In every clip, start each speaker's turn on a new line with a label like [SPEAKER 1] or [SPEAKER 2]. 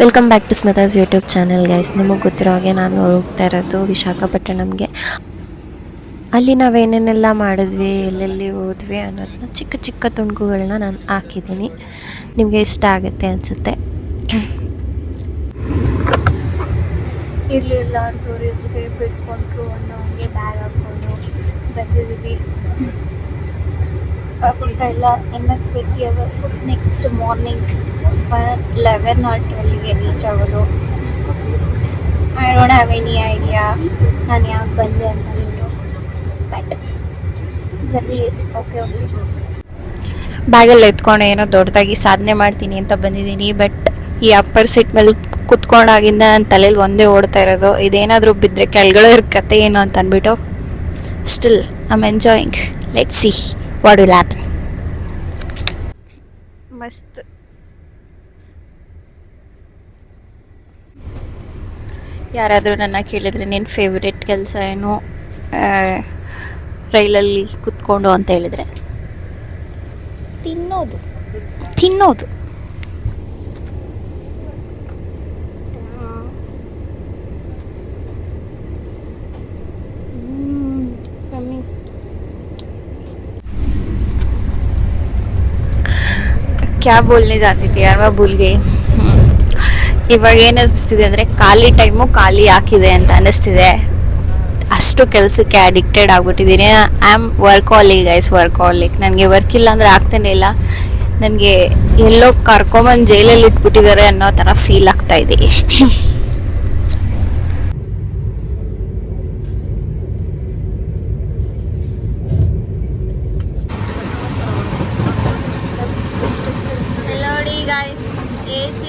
[SPEAKER 1] Welcome back to Smita's YouTube channel guys. ನಿಮಗೆ ಗೊತ್ತಿರೋ ಹಾಗೆ ನಾನು ಹೋಗ್ತಾ ಇರೋದು ವಿಶಾಖಪಟ್ಟಣಂಗೆ. ಅಲ್ಲಿ ನಾವೇನೇನೆಲ್ಲ ಮಾಡಿದ್ವಿ, ಎಲ್ಲೆಲ್ಲಿ ಹೋದ್ವಿ ಅನ್ನೋದನ್ನ ಚಿಕ್ಕ ಚಿಕ್ಕ ತುಣುಕುಗಳನ್ನ ನಾನು ಹಾಕಿದ್ದೀನಿ. ನಿಮಗೆ ಇಷ್ಟ ಆಗುತ್ತೆ ಅನಿಸುತ್ತೆ. ಇರಲಿಲ್ಲ ಅಂತವ್ರಿಗೆ ಬಿಟ್ಕೊಂಡ್ರು ಅನ್ನೋ ಹಂಗೆ ಬ್ಯಾಗ್ ಹಾಕ್ಕೊಂಡು ಬಂದಿದ್ದೀವಿ. ಎಲ್ಲ ಇನ್ನು 20 hours. ನೆಕ್ಸ್ಟ್ ಮಾರ್ನಿಂಗ್ 11 or 12ಗೆ ರೀಚ್ ಆಗೋದು. I don't have any idea ನಾನು ಯಾಕೆ ಬಂದೆ ಅಂತ ಅಂದ್ಬಿಟ್ಟು. But journey is okay. ಬ್ಯಾಗಲ್ಲಿ ಎತ್ಕೊಂಡು ಏನೋ ದೊಡ್ಡದಾಗಿ ಸಾಧನೆ ಮಾಡ್ತೀನಿ ಅಂತ ಬಂದಿದ್ದೀನಿ. ಬಟ್ ಈ ಅಪ್ಪರ್ ಸೀಟ್ ಮೇಲೆ ಕುತ್ಕೊಂಡಾಗಿಂದ ನನ್ನ ತಲೆಯಲ್ಲಿ ಒಂದೇ ಓಡ್ತಾ ಇರೋದು, ಇದೇನಾದರೂ ಬಿದ್ದರೆ ಕೆಳಗಡೆ ಇರೋ ಕತೆ ಏನು ಅಂತ ಅಂದ್ಬಿಟ್ಟು. Still I am enjoying. Let's see what will happen. ಮಸ್ತ್ ಯಾರಾದರೂ ನನ್ನ ಕೇಳಿದರೆ ನಿನ್ನ ಫೇವ್ರೆಟ್ ಕೆಲಸ ಏನು ರೈಲಲ್ಲಿ ಕುತ್ಕೊಂಡು ಅಂತ ಹೇಳಿದರೆ ತಿನ್ನೋದು. क्या बोलने जाती थी यार, मैं भूल गई. ಇವಾಗ ಏನು ಅನಿಸ್ತಿದೆ ಅಂದರೆ ಖಾಲಿ ಟೈಮು ಖಾಲಿ ಹಾಕಿದೆ ಅಂತ ಅನ್ನಿಸ್ತಿದೆ. ಅಷ್ಟು ಕೆಲಸಕ್ಕೆ ಅಡಿಕ್ಟೆಡ್ ಆಗಿಬಿಟ್ಟಿದ್ದೀನಿ. I am workaholic guys, workaholic. ನನಗೆ ವರ್ಕ್ ಇಲ್ಲ ಅಂದರೆ ಆಗ್ತಾನೆ ಇಲ್ಲ. ನನಗೆ ಎಲ್ಲೋ ಕರ್ಕೊಂಬಂದು ಜೈಲಲ್ಲಿ ಇಟ್ಬಿಟ್ಟಿದ್ದಾರೆ ಅನ್ನೋ ಥರ ಫೀಲ್ ಆಗ್ತಾ ಇದೆ. ನೋಡಿ ಗಾಯ್ಸ್, AC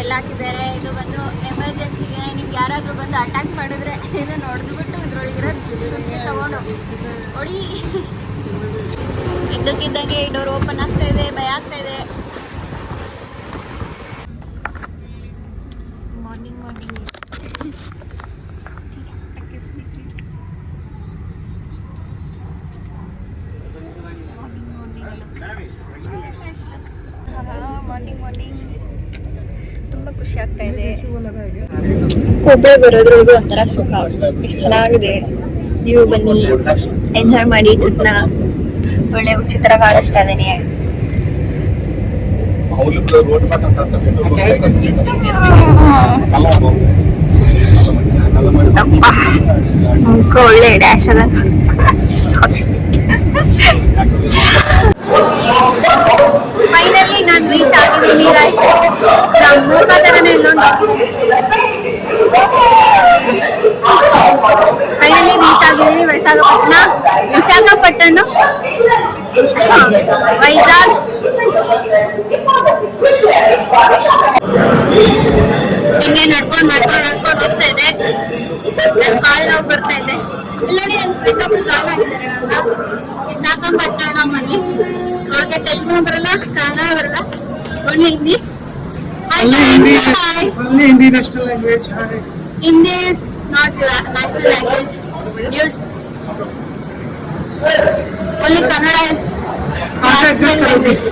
[SPEAKER 1] ಎಲ್ಲ ಹಾಕಿದ್ದಾರೆ. ಇದು ಬಂದು ಎಮರ್ಜೆನ್ಸಿಗೆ. ನಿಮ್ಗೆ ಯಾರಾದರೂ ಬಂದು ಅಟ್ಯಾಕ್ ಮಾಡಿದ್ರೆ ಇದನ್ನು ಹೊಡೆದ್ಬಿಟ್ಟು ಇದ್ರೊಳಗಿರೋ ಸುಕ್ಕೆ ತಗೊಂಡು ಹೊಡಿ. ಇದ್ದಕ್ಕಿದ್ದಂಗೆ ಡೋರ್ ಓಪನ್ ಆಗ್ತಾ ಇದೆ, ಭಯ ಆಗ್ತಾ ಇದೆ. ಮಾರ್ನಿಂಗ್ ತುಂಬ ಖುಷಿ ಆಗ್ತಾ ಇದೆ. ಒಬ್ಬರೇ ಬರೋದ್ರೊಳಗೂ ಒಂಥರ ಸುಖ. ಎಷ್ಟು ಚೆನ್ನಾಗಿದೆ. ನೀವು ಬನ್ನಿ, ಎಂಜಾಯ್ ಮಾಡಿ ಟ್ರಿಪ್ನ. ಒಳ್ಳೆ ಉಚಿತರ ಕಾಣಿಸ್ತಾ ಇದ್ದೀನಿ. ಒಳ್ಳೆ ಡ್ಯಾಶ್ ಅದ. ಫೈನಲಿ ನಾನು ರೀಚ್ ಆಗಿದ್ದೀನಿ ಗೈಸ್. ನಮ್ಮ ಮೂಕ ಥರನೇ ಇಲ್ಲೊಂದು ಫೈನಲಿ ರೀಚ್ ಆಗಿದ್ದೀನಿ. ವಿಶಾಖಪಟ್ಟಣ ವೈಜಾಗ್. ಹಿಂಗೆ ನಡ್ಕೊಂಡು ಹೋಗ್ತಾ ಇದೆ. ನನ್ನ ಕಾಲು ನೋವು ಬರ್ತಾ ಇದೆ. ಇಲ್ಲಡಿ ನನ್ನ ಫ್ರೆಂಡ್ ಒಬ್ರು ಜಾಯ್ನ್ ಆಗಿದ್ದಾರೆ ನನ್ನ ವಿಶಾಖಪಟ್ಟಣಮಲ್ಲಿ. ಅವ್ರಿಗೆ ತೆಲುಗು ಬರಲ್ಲ, ಕನ್ನಡ ಬರಲ್ಲ, only Hindi.
[SPEAKER 2] Hindi national language.
[SPEAKER 1] Hindi is not national language. Only Kannada is national language.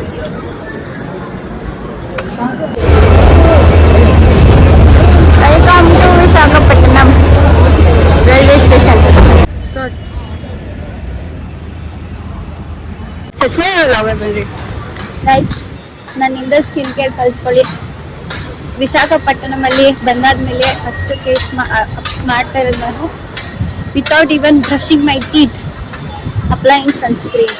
[SPEAKER 1] Welcome to Visakhapatnam railway station. सच में ब्लॉगर बोल रही गाइस. ನನ್ನಿಂದ ಸ್ಕಿನ್ ಕೇರ್ ಕಲ್ತ್ಕೊಳ್ಳಿ. ವಿಶಾಖಪಟ್ಟಣಮಲ್ಲಿ ಬಂದಾದ್ಮೇಲೆ ಫಸ್ಟ್ ಕೇಸ್ ಮಾಡ್ತಾ ಇರೋದು ನಾನು. Without even brushing my teeth, applying sunscreen.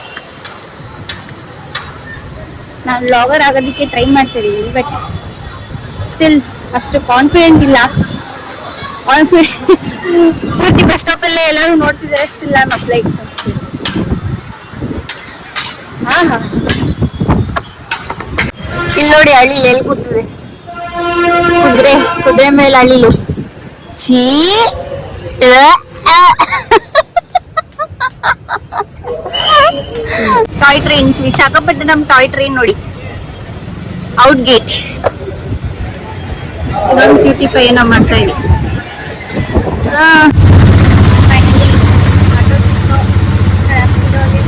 [SPEAKER 1] ನಾನು blogger ಆಗೋದಕ್ಕೆ ಟ್ರೈ ಮಾಡ್ತಿದ್ದೀನಿ. ಬಟ್ ಸ್ಟಿಲ್ ಅಷ್ಟು ಕಾನ್ಫಿಡೆಂಟ್ ಇಲ್ಲ. ಪೂರ್ತಿ ಬಸ್ ಸ್ಟಾಪಲ್ಲೇ ಎಲ್ಲರೂ ನೋಡ್ತಿದ್ದಾರೆ. Still I am applying sunscreen. ಇಲ್ಲಿ ನೋಡಿ, ಹಳ್ಳಿಲಿ ಎಲ್ಲಿ ಕೂತಿದೆ ಕುದುರೆ ಮೇಲೆ ಹಳ್ಳಿಲು. Toy train, Visakhapatnam toy train ನೋಡಿ. ಔಟ್ ಗೇಟ್ ಇದೊಂದು ಬ್ಯೂಟಿಫೈ ಏನೋ ಮಾಡ್ತಾ ಇದೆ. ಫೈನಲಿ ಆಟೋ ಸಿಕ್ತು.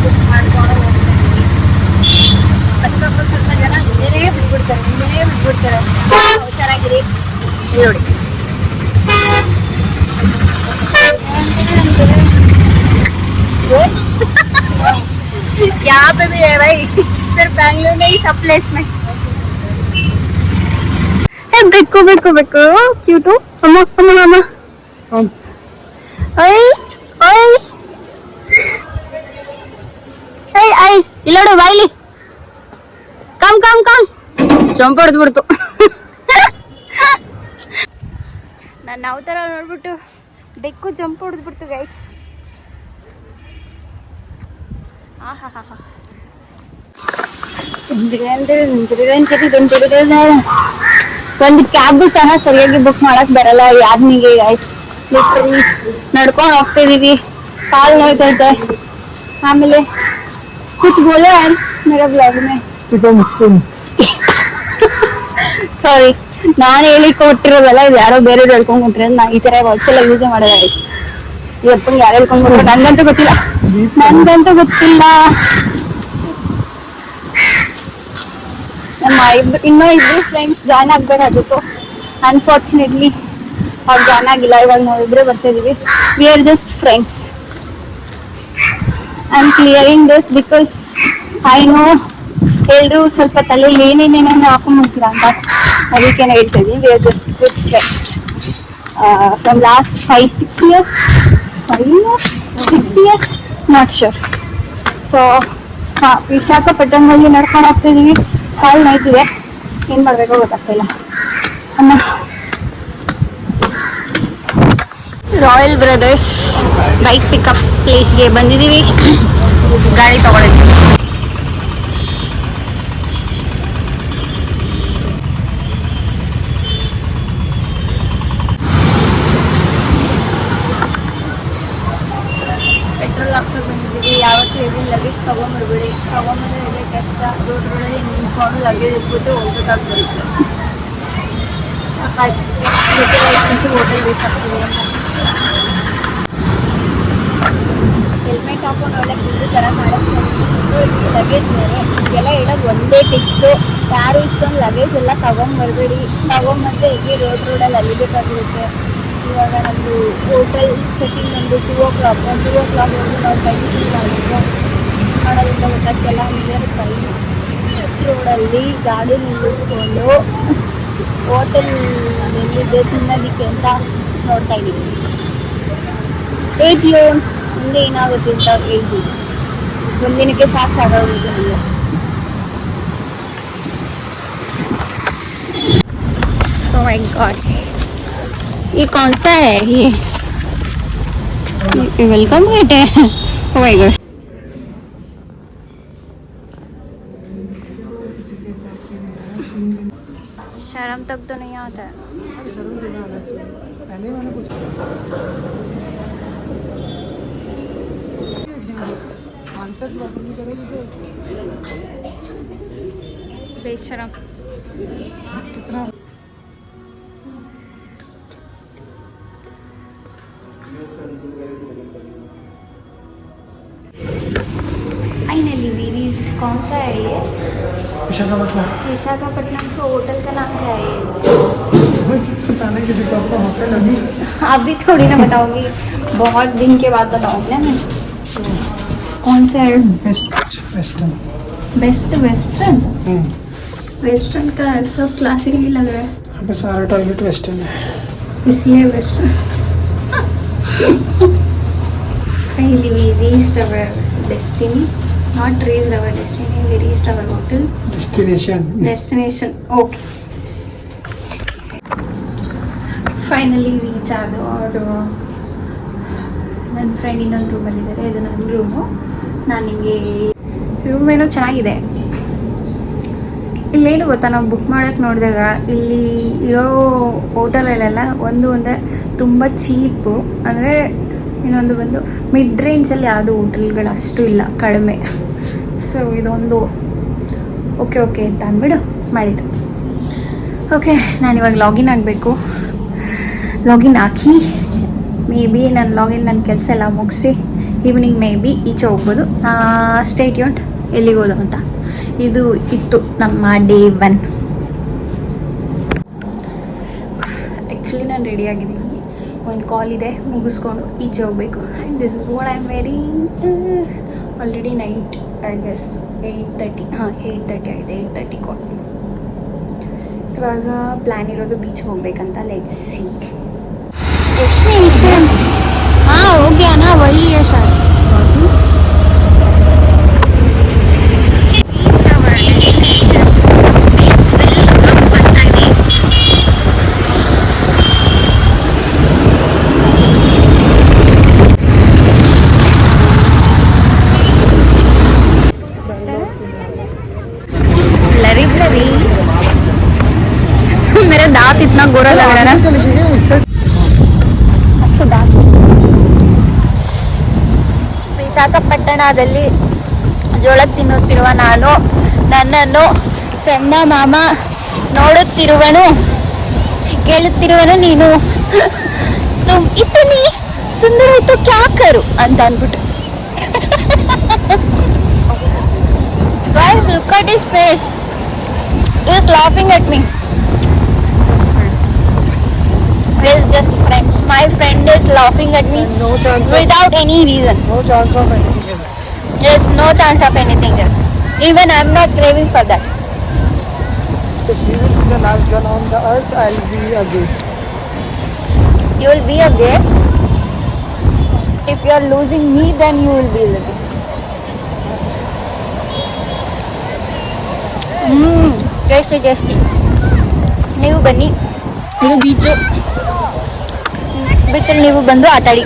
[SPEAKER 1] ಬುಕ್ ಮಾಡ್ಕೊಂಡು ಹೋಗ್ತಾ ಇದ್ದೀವಿ. ಬಸ್ ಸ್ಟಾಪ್ ಸ್ವಲ್ಪ ಜನ ಹಿಂದೆನೇ ಬಿಟ್ಬಿಡ್ತಾರೆ ಹುಷಾರಾಗಿರಿ. ನೋಡಿ यहाँ पे भी है भाई, सिर्फ बैंगलोर में ही सब प्लेस में बेक्ಕು बेक्ಕು बेक्ಕು क्यूट अम्मा अम्मा अम्मा ओए ओए ಏಯ್ ಐ ಇಲ್ಲೋಡು ಬಾಯ್ಲಿ ಕಮ್ ಕಮ್ ಕಮ್ ಜಂಪ್ ಹೊಡೆದ್ಬಿಡ್ತು ನಾನು ಯಾವ ಥರ ನೋಡ್ಬಿಟ್ಟು ಬೆಕ್ಕು ಜಂಪ್ ಹೊಡೆದ್ಬಿಡ್ತು ಗೈಸ್. ಆಹಾ ಹಾ ಹಾ ಒಂದು ಕ್ಯಾಬ್ ಸಹ ಸರಿಯಾಗಿ ಬುಕ್ ಮಾಡಕ್ ಬರಲ್ಲ ಯಾರ್ನಿಗೆ ಗೈಸ್. ಲಿಟ್ರಲಿ ನಡ್ಕೊಂಡು ಹೋಗ್ತಿದೀವಿ, ಕಾಲ್ ನೋಯ್ತೈತೆ. ಆಮೇಲೆ कुछ बोले यार मेरा ब्लॉग में ಸಾರಿ, ನಾನು ಹೇಳಿ ಕೊಟ್ಟಿರೋದಲ್ಲ, ಇದು ಯಾರೋ ಬೇರೆ ಹೇಳ್ಕೊಂಡ್ಬಿಟ್ರೆ. ನಾ ಈ ತರ ವರ್ಡ್ಸ್ ಎಲ್ಲ ಯೂಸ್ ಮಾಡೋದ ಗೈಸ್. ಇವತ್ತು ಯಾರು ಹೇಳ್ಕೊಂಡ್ಬಿಟ್ರೆ ನನ್ಗಂತೂ ಗೊತ್ತಿಲ್ಲ, ನನ್ಗಂತೂ ಗೊತ್ತಿಲ್ಲ. ನಮ್ಮ ಇನ್ನೂ ಇಬ್ಬರು ಫ್ರೆಂಡ್ಸ್ ಜಾಯ್ನ್ ಆಗ್ಬೇಕಾಗಿತ್ತು. ಅನ್ಫಾರ್ಚುನೇಟ್ಲಿ ಅವ್ರು ಜಾಯ್ನ್ ಆಗಿಲ್ಲ. ಇವಾಗ ನಾವಿಬ್ರೆ ಬರ್ತಿದೀವಿ. We are just friends. I am clearing this because I know ಎಲ್ಲರೂ ಸ್ವಲ್ಪ ತಲೆಯಲ್ಲಿ ಏನೇನೇನೋ ಹಾಕೊಂಡ್ಬಿಡ್ತೀರಾ ಅಂತ, ಅದಕ್ಕೆ ಹೇಳ್ತಾ ಇದ್ದೀನಿ. We are just good friends from last 5-6 years, 6 years, not sure. So ಹಾಂ, ವಿಶಾಖಪಟ್ಟಣದಲ್ಲಿ ನಡ್ಕೊಂಡು ಹೋಗ್ತಿದ್ದೀವಿ. ಕಾಲು ನೋಯ್ತಿದೆ, ಏನು ಮಾಡಬೇಕೋ ಗೊತ್ತಾಗ್ತಿಲ್ಲ. ಅಮ್ಮ ರಾಯಲ್ ಬ್ರದರ್ಸ್ ಬೈಕ್ ಪಿಕಪ್ ಪ್ಲೇಸ್ಗೆ ಬಂದಿದ್ದೀವಿ. ಗಾಡಿ ತಗೊಳಿದ್ವಿ. ಪೆಟ್ರೋಲ್ ಹಾಕ್ಸೋಕೆ ಬಂದಿದ್ದೀವಿ. ಯಾವತ್ತೂ ಹೆವಿ ಲಗೇಜ್ ತೊಗೊಂಡ್ಬರ್ಬೇಡಿ. ತೊಗೊಂಬಂದ್ರೆ ಹೆವಿ ಕಷ್ಟ. ರೋಡ್ ರೋಡಲ್ಲಿ ನಿಂತ್ಕೊಂಡು ಲಗೇಜ್ ಇಟ್ಬಿಟ್ಟು ಹೋಗ್ಬೇಕಾಗ್ತದೆ. ಎಷ್ಟಂತೂ ಹೋಟೆಲ್ ಬೇಕಾಗ್ತದೆ ಅಂತ ಹೆಲ್ಮೆಟ್ ಹಾಕೊಂಡು ಒಳ್ಳೆ ಕುಂದು ಥರ ಮಾಡೋಕ್ಕೆ ಲಗೇಜ್ ಬೇರೆ. ಇದೆಲ್ಲ ಹೇಳೋದು ಒಂದೇ ಟಿಪ್ಸು, ಯಾರು ಇಷ್ಟೊಂದು ಲಗೇಜ್ ಎಲ್ಲ ತೊಗೊಂಬರ್ಬೇಡಿ. ತೊಗೊಂಬಂದ್ರೆ ಹೇಗೆ ರೋಡಲ್ಲಿ ಅಲ್ಲಿಬೇಕಾಗಿರುತ್ತೆ. ಇವಾಗ ನಮ್ಮದು ಹೋಟೆಲ್ ಚೆಕಿಂಗ್ ಒಂದು 2 o'clock ವರೆಗೂ ನಾವು ಕಂಟಿನ್ಯೂ ಮಾಡಬೇಕು. ಮಾಡೋದ್ರಿಂದ ಗೊತ್ತಾಗ್ತಿಲ್ಲ. ನಿಯರ್ ಬೈ ರೋಡಲ್ಲಿ ಗಾಡಿ ನಿಲ್ಲಿಸ್ಕೊಂಡು ಹೋಟೆಲ್ ಎಲ್ಲಿದೆ ತಿನ್ನೋದಕ್ಕೆ ಅಂತ ನೋಡ್ತಾ ಇದ್ದೀವಿ. Stay tune. ಮುಂದೆ ಏನಾಗುತ್ತೆ ಅಂತ ಹೇಳ್ತೀವಿ. ಒಂದಿನಕ್ಕೆ ಸಾಕಾಗೋಗುತ್ತೆ ನಮಗೆ. Oh my God, ये कौन सा है? ये वेलकम गेट है. Oh my God. शर्म तक तो नहीं आता है. बेशरम. Finally we reached. कौन सा है ये?
[SPEAKER 2] विशाखापट्टनम.
[SPEAKER 1] विशाखापट्टनम का होटल का नाम क्या है?
[SPEAKER 2] बताने किसी को आपका होटल अभी
[SPEAKER 1] अभी थोड़ी ना बताओगी, बहुत दिन के बाद बताऊंगी ना मैं. कौन सा है?
[SPEAKER 2] Best western.
[SPEAKER 1] Best western. Western का सब क्लासिक ही लग रहा है,
[SPEAKER 2] यहाँ पे सारा टॉयलेट वेस्टर्न है.
[SPEAKER 1] इसलिए western. Finally we reached our destiny. Not reached our destiny, we reached our hotel. Destination. Okay. Finally reach ಆದ. ಅವರು ನನ್ನ ಫ್ರೆಂಡ್ ಇನ್ನೊಂದು ರೂಮಲ್ಲಿದ್ದಾರೆ. ಇದು ನನ್ನ ರೂಮು. ನಾನು ನಿಮಗೆ ರೂಮ್ ಏನೋ ಚೆನ್ನಾಗಿದೆ. ಇಲ್ಲೇನು ಗೊತ್ತಾ, ನಾವು ಬುಕ್ ಮಾಡೋಕ್ಕೆ ನೋಡಿದಾಗ ಇಲ್ಲಿ ಇರೋ ಹೋಟೆಲಲ್ಲೆಲ್ಲ ಒಂದೇ ತುಂಬ ಚೀಪು. ಅಂದರೆ ಇನ್ನೊಂದು ಬಂದು ಮಿಡ್ ರೇಂಜಲ್ಲಿ ಯಾವುದೋ ಹೋಟೆಲ್ಗಳು ಅಷ್ಟು ಇಲ್ಲ, ಕಡಿಮೆ. ಸೊ ಇದೊಂದು ಓಕೆ ಅಂತ ಅಂದ್ಬಿಡು ಮಾಡಿದ್ದು. ಓಕೆ, ನಾನಿವಾಗ ಲಾಗಿನ್ ಆಗಬೇಕು. ಲಾಗಿನ್ ಹಾಕಿ ಮೇ ಬಿ ನನ್ನ ಕೆಲಸ ಎಲ್ಲ ಮುಗಿಸಿ ಈವ್ನಿಂಗ್ ಮೇ ಬಿ ಈಚೆ ಹೋಗ್ಬೋದು. ಸ್ಟೇ ಟ್ಯೂನ್ಡ್ ಎಲ್ಲಿಗೆ ಹೋದು ಅಂತ. ಇದು ಇತ್ತು ನಮ್ಮ ಡೇ 1. ಆ್ಯಕ್ಚುಲಿ ನಾನು ರೆಡಿ ಆಗಿದ್ದೀನಿ, ಒಂದು ಕಾಲ್ ಇದೆ, ಮುಗಿಸ್ಕೊಂಡು ಈಚೆ ಹೋಗಬೇಕು. And this is what I am wearing. Already night I guess 8:30, 8:30 ಆಗಿದೆ. 8:30 ಕಾಲ್. ಇವಾಗ ಪ್ಲ್ಯಾನ್ ಇರೋದು ಬೀಚ್ಗೆ ಹೋಗ್ಬೇಕಂತ. Let's see. डेस्टिनेशन हाँ हो गया ना, वही है शायद. ब्लरी ब्लरी मेरा दांत इतना गोरा लग रहा है ना.
[SPEAKER 2] चले गए इससे
[SPEAKER 1] ವಿಶಾಖಪಟ್ಟಣದಲ್ಲಿ ಜೋಳ ತಿನ್ನುತ್ತಿರುವ ನಾನು, ನನ್ನನ್ನು ಚಂದಮಾಮ ನೋಡುತ್ತಿರುವನು, ಕೇಳುತ್ತಿರುವನು ನೀನು. ತುಮ್ ಇತನಿ ಸುಂದರ ಇತ್ತು ಕ್ಯಾ ಕರು ಅಂತ ಅಂದ್ಬಿಟ್ಟು. Guys, look at his face. He is laughing at me. It's just friends. My friend is laughing at me
[SPEAKER 2] no chance
[SPEAKER 1] without any reason.
[SPEAKER 2] no chance of anything else.
[SPEAKER 1] There's no chance of anything else. Even I'm not craving for that.
[SPEAKER 2] If you will be the last girl on the earth, I'll be a gay.
[SPEAKER 1] You will be a gay. If you are losing me, then you will be living. Tasty. ನೀವು ಬನ್ನಿ, ಇದು beach. ಬೀಚಲ್ಲಿ ನೀವು ಬಂದು ಆಟಾಡಿ.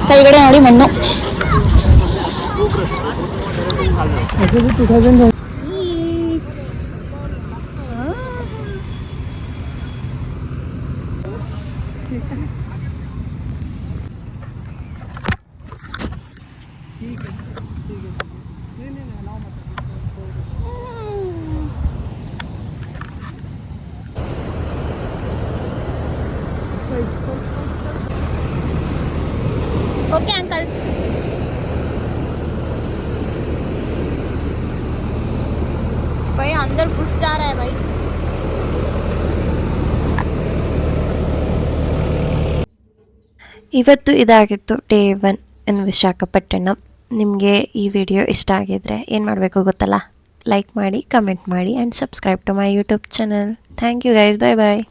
[SPEAKER 1] ಕೆಳಗಡೆ ನೋಡಿ ಮಣ್ಣು. Okay uncle. भाई अंदर घुस जा रहा है भाई.
[SPEAKER 3] ಇವತ್ತು ಇದಾಗಿತ್ತು ಡೇ 1 ಇನ್ ವಿಶಾಖಪಟ್ಟಣಂ. ನಿಮಗೆ ಈ ವಿಡಿಯೋ ಇಷ್ಟ ಆಗಿದ್ರೆ ಏನು ಮಾಡಬೇಕು ಗೊತ್ತಲ್ಲ, ಲೈಕ್ ಮಾಡಿ, ಕಮೆಂಟ್ ಮಾಡಿ and subscribe to my YouTube channel. Thank you guys, bye bye.